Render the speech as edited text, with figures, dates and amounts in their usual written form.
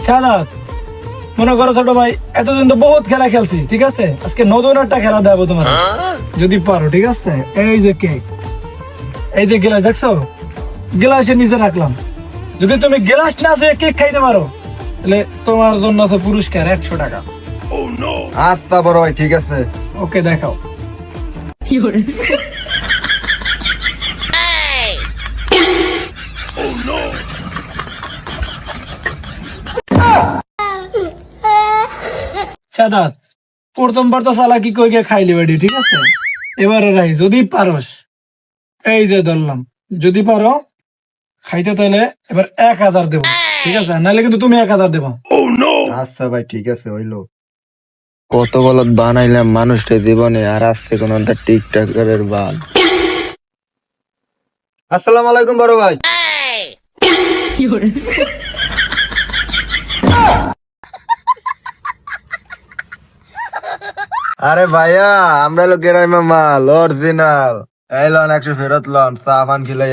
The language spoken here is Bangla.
সাদাত, মনে করো ছোট ভাই, এতদিন তো বহুত খেলা খেলছি, ঠিক আছে? আজকে নতুন একটা খেলা দেবো তোমার, যদি পারো, ঠিক আছে? এই যে কেক, এই যে গিলাস দেখছো, গিলাসের নিচে রাখলাম। যদি তুমি গিলাস না যে কেক খাইতে পারো, তাহলে তোমার জন্য আছে পুরস্কার 100 টাকা। আচ্ছা বড় ভাই, ঠিক আছে। ওকে, দেখাও। সাদাত, প্রথমবার তো চালাকি কই গিয়ে খাইলি বাড়ি, ঠিক আছে? এবারে রাই, যদি পারস, এই যে ধরলাম, যদি পারো খাইতে, তাহলে এবার 1000 দেবো, ঠিক আছে? নাহলে কিন্তু তুমি 1000 দেবো। আচ্ছা ভাই, ঠিক আছে, হইলো। কত বলত বানাইলাম মানুষটা জীবনে, আর আসছে কোন টিকটকের বাল। আসসালামু আলাইকুম বড় ভাই। আরে ভাইয়া, আমরা লোক গ্রামের মাল অরিজিনাল। এই লন 100 ফেরত লন, চা পান খিলাই।